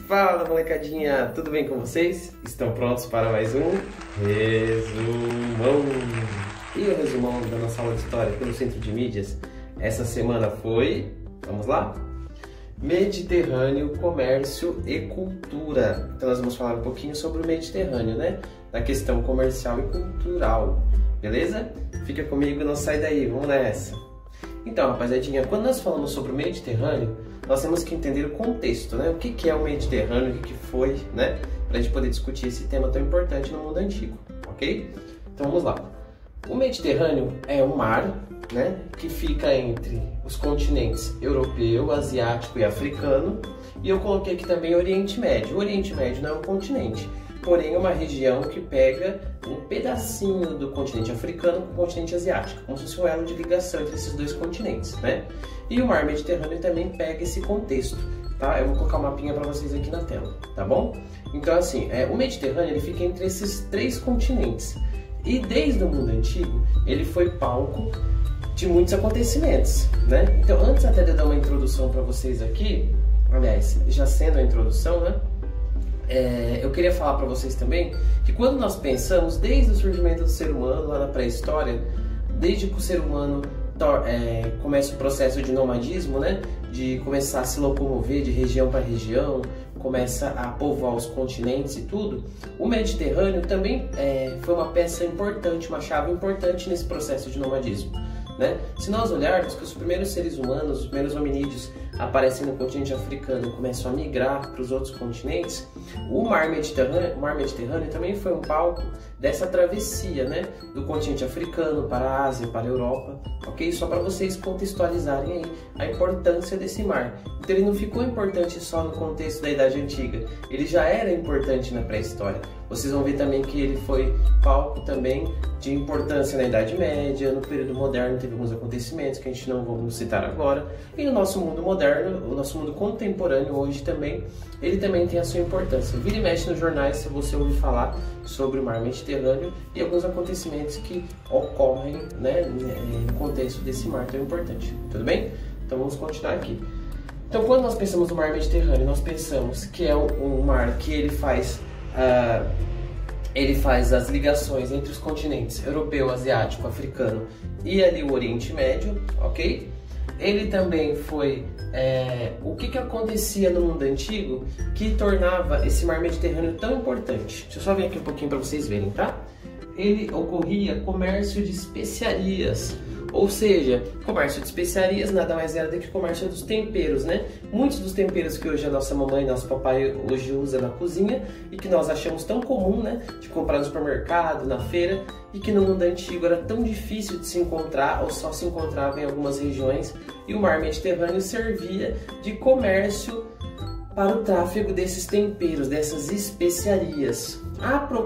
Fala, molecadinha, tudo bem com vocês? Estão prontos para mais um resumão? E o resumão da nossa aula de história pelo Centro de Mídias essa semana foi, vamos lá? Mediterrâneo, comércio e cultura. Então nós vamos falar um pouquinho sobre o Mediterrâneo, né? Na questão comercial e cultural, beleza? Fica comigo, não sai daí, vamos nessa. Então, rapaziadinha, quando nós falamos sobre o Mediterrâneo, nós temos que entender o contexto, né? O que é o Mediterrâneo, o que foi, né? Para a gente poder discutir esse tema tão importante no mundo antigo, ok? Então vamos lá. O Mediterrâneo é um mar, né? Que fica entre os continentes europeu, asiático e africano. E eu coloquei aqui também Oriente Médio. O Oriente Médio não é um continente, porém é uma região que pega um pedacinho do continente africano com o continente asiático, como se fosse um elo de ligação entre esses dois continentes, né? E o mar Mediterrâneo também pega esse contexto, tá? Eu vou colocar um mapinha para vocês aqui na tela, tá bom? Então assim, o Mediterrâneo ele fica entre esses três continentes e desde o mundo antigo ele foi palco de muitos acontecimentos, né? Então antes até de eu dar uma introdução para vocês aqui, aliás, já sendo a introdução, né? Eu queria falar para vocês também que quando nós pensamos desde o surgimento do ser humano lá na pré-história, desde que o ser humano começa o processo de nomadismo, né, de começar a se locomover de região para região, começa a povoar os continentes e tudo, o Mediterrâneo também foi uma peça importante, uma chave importante nesse processo de nomadismo, né? Se nós olharmos que os primeiros seres humanos, os primeiros hominídeos aparecem no continente africano e começam a migrar para os outros continentes, o mar Mediterrâneo também foi um palco dessa travessia, né, do continente africano para a Ásia, para a Europa, ok? Só para vocês contextualizarem aí a importância desse mar. Então ele não ficou importante só no contexto da Idade Antiga, ele já era importante na pré-história. Vocês vão ver também que ele foi palco também de importância na Idade Média, no período moderno teve alguns acontecimentos que a gente não vamos citar agora, e no nosso mundo moderno, o nosso mundo contemporâneo hoje também, ele também tem a sua importância. Vira e mexe nos jornais se você ouvir falar sobre o mar Mediterrâneo e alguns acontecimentos que ocorrem, né, no contexto desse mar tão importante, tudo bem? Então vamos continuar aqui. Então quando nós pensamos no mar Mediterrâneo, nós pensamos que é um mar que ele faz as ligações entre os continentes europeu, asiático, africano e ali o Oriente Médio, ok? Ele também foi o que acontecia no mundo antigo que tornava esse mar Mediterrâneo tão importante. Deixa eu só vir aqui um pouquinho para vocês verem, tá? Ele ocorria comércio de especiarias, ou seja, comércio de especiarias nada mais era do que comércio dos temperos, né? Muitos dos temperos que hoje a nossa mamãe e nosso papai hoje usa na cozinha e que nós achamos tão comum, né, de comprar no supermercado, na feira, e que no mundo antigo era tão difícil de se encontrar ou só se encontrava em algumas regiões, e o mar Mediterrâneo servia de comércio para o tráfego desses temperos, dessas especiarias.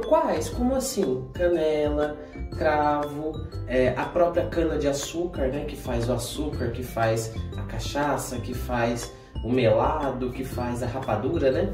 Quais? Como assim? Canela, cravo, a própria cana-de-açúcar, né, que faz o açúcar, que faz a cachaça, que faz o melado, que faz a rapadura, né?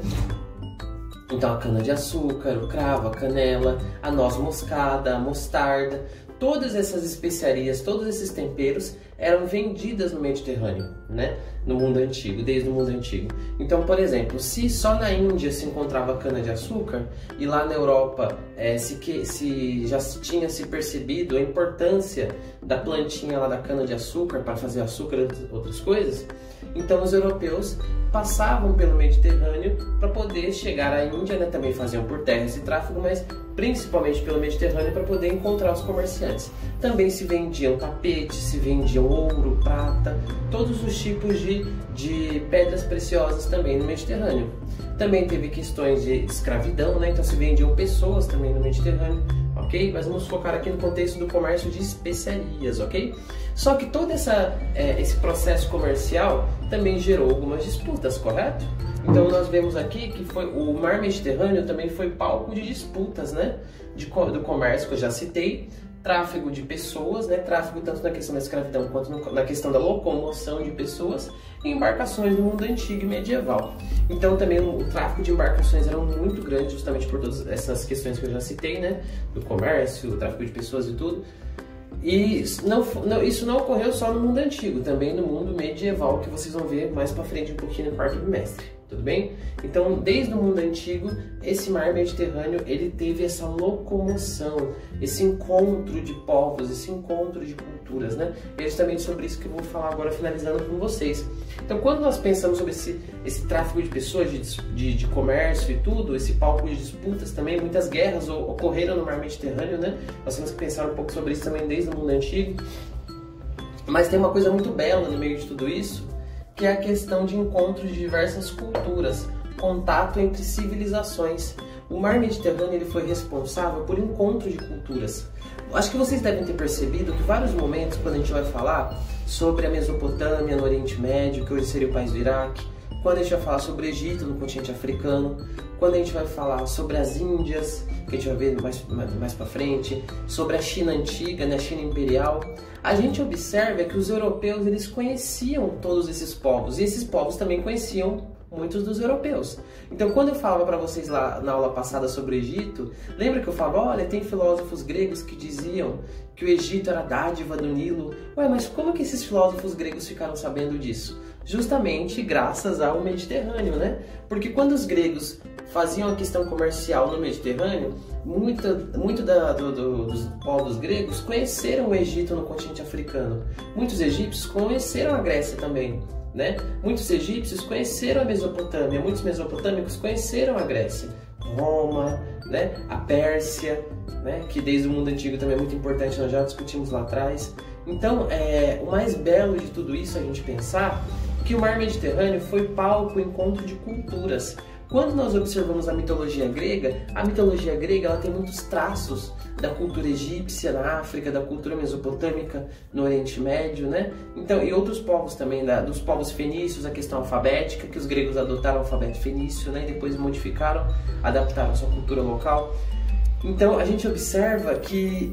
Então a cana-de-açúcar, o cravo, a canela, a noz moscada, a mostarda, todas essas especiarias, todos esses temperos eram vendidas no Mediterrâneo, né? No mundo antigo, desde o mundo antigo. Então, por exemplo, se só na Índia se encontrava cana-de-açúcar e lá na Europa se já tinha se percebido a importância da plantinha lá da cana-de-açúcar para fazer açúcar e outras coisas, então os europeus passavam pelo Mediterrâneo para poder chegar à Índia, né? Também faziam por terra esse tráfego, mas principalmente pelo Mediterrâneo para poder encontrar os comerciantes. Também se vendiam tapetes, se vendiam ouro, prata, todos os tipos de pedras preciosas também no Mediterrâneo. Também teve questões de escravidão, né? Então se vendiam pessoas também no Mediterrâneo, ok? Mas vamos focar aqui no contexto do comércio de especiarias, ok? Só que todo esse processo comercial também gerou algumas disputas, correto? Então nós vemos aqui que o mar Mediterrâneo também foi palco de disputas, né? Do comércio que eu já citei, tráfego de pessoas, né? Tráfego tanto na questão da escravidão quanto na questão da locomoção de pessoas em embarcações no mundo antigo e medieval. Então também o tráfego de embarcações era muito grande, justamente por todas essas questões que eu já citei, né? Do comércio, o tráfego de pessoas e tudo. E isso não ocorreu só no mundo antigo, também no mundo medieval, que vocês vão ver mais pra frente um pouquinho no quarto bimestre, tudo bem? Então, desde o mundo antigo, esse mar Mediterrâneo, ele teve essa locomoção, esse encontro de povos, esse encontro de culturas, né? E é justamente sobre isso que eu vou falar agora, finalizando com vocês. Então, quando nós pensamos sobre esse tráfego de pessoas, de comércio e tudo, esse palco de disputas também, muitas guerras ocorreram no mar Mediterrâneo, né? Nós temos que pensar um pouco sobre isso também desde o mundo antigo. Mas tem uma coisa muito bela no meio de tudo isso, que é a questão de encontro de diversas culturas, contato entre civilizações. O mar Mediterrâneo ele foi responsável por encontro de culturas. Acho que vocês devem ter percebido que vários momentos, quando a gente vai falar sobre a Mesopotâmia no Oriente Médio, que hoje seria o país do Iraque, quando a gente vai falar sobre o Egito no continente africano, quando a gente vai falar sobre as Índias, que a gente vai ver mais para frente, sobre a China antiga, né, a China imperial, a gente observa que os europeus eles conheciam todos esses povos e esses povos também conheciam muitos dos europeus. Então, quando eu falava para vocês lá na aula passada sobre o Egito, lembra que eu falava, olha, tem filósofos gregos que diziam que o Egito era a dádiva do Nilo. Ué, mas como que esses filósofos gregos ficaram sabendo disso? Justamente graças ao Mediterrâneo, né? Porque quando os gregos faziam a questão comercial no Mediterrâneo, muito dos povos gregos conheceram o Egito no continente africano. Muitos egípcios conheceram a Grécia também, né? Muitos egípcios conheceram a Mesopotâmia, muitos mesopotâmicos conheceram a Grécia, Roma, né? A Pérsia, né? Que desde o mundo antigo também é muito importante, nós já discutimos lá atrás. Então, o mais belo de tudo isso é a gente pensar que o mar Mediterrâneo foi palco, encontro de culturas. Quando nós observamos a mitologia grega ela tem muitos traços da cultura egípcia na África, da cultura mesopotâmica no Oriente Médio, né? Então, e outros povos também, dos povos fenícios, a questão alfabética, que os gregos adotaram o alfabeto fenício, né? E depois modificaram, adaptaram a sua cultura local. Então, a gente observa que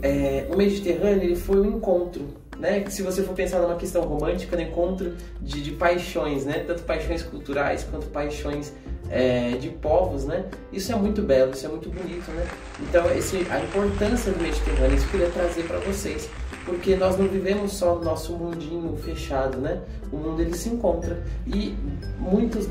o Mediterrâneo ele foi um encontro, né? Se você for pensar numa questão romântica, no encontro de paixões, né? Tanto paixões culturais quanto paixões de povos, né? Isso é muito belo, isso é muito bonito, né? Então, a importância do Mediterrâneo, isso que eu queria trazer para vocês, porque nós não vivemos só no nosso mundinho fechado, né? O mundo ele se encontra e muitos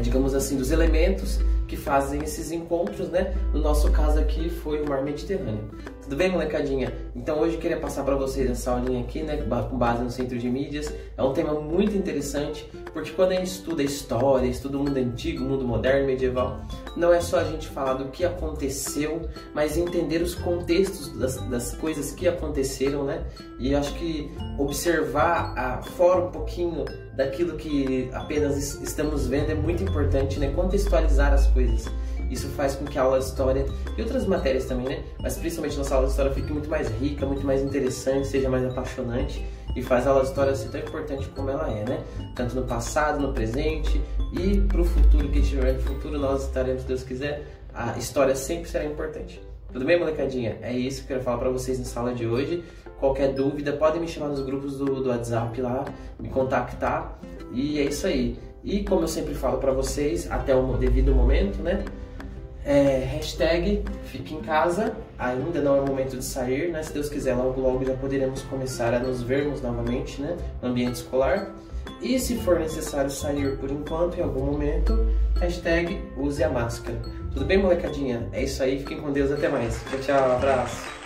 digamos assim, dos elementos que fazem esses encontros, né? No nosso caso aqui foi o mar Mediterrâneo. Tudo bem, molecadinha? Então hoje eu queria passar para vocês essa aulinha aqui, né? Com base no Centro de Mídias. É um tema muito interessante, porque quando a gente estuda história, estuda o mundo antigo, o mundo moderno, medieval, não é só a gente falar do que aconteceu, mas entender os contextos das coisas que aconteceram, né? E eu acho que observar fora um pouquinho daquilo que apenas estamos vendo é muito importante, né? Contextualizar as coisas. Isso faz com que a aula de história e outras matérias também, né? Mas principalmente nossa aula de história fique muito mais rica, muito mais interessante, seja mais apaixonante e faz a aula de história ser tão importante como ela é, né? Tanto no passado, no presente e para o futuro, que estiver no futuro nós estaremos, se Deus quiser, a história sempre será importante. Tudo bem, molecadinha? É isso que eu quero falar para vocês nessa aula de hoje. Qualquer dúvida, podem me chamar nos grupos do WhatsApp lá, me contactar. E é isso aí. E como eu sempre falo para vocês, até o devido momento, né? Hashtag fique em casa, ainda não é o momento de sair, né? Se Deus quiser, logo logo já poderemos começar a nos vermos novamente, né? No ambiente escolar. E se for necessário sair por enquanto, em algum momento, hashtag use a máscara. Tudo bem, molecadinha? É isso aí, fiquem com Deus, até mais. Tchau, tchau, abraço.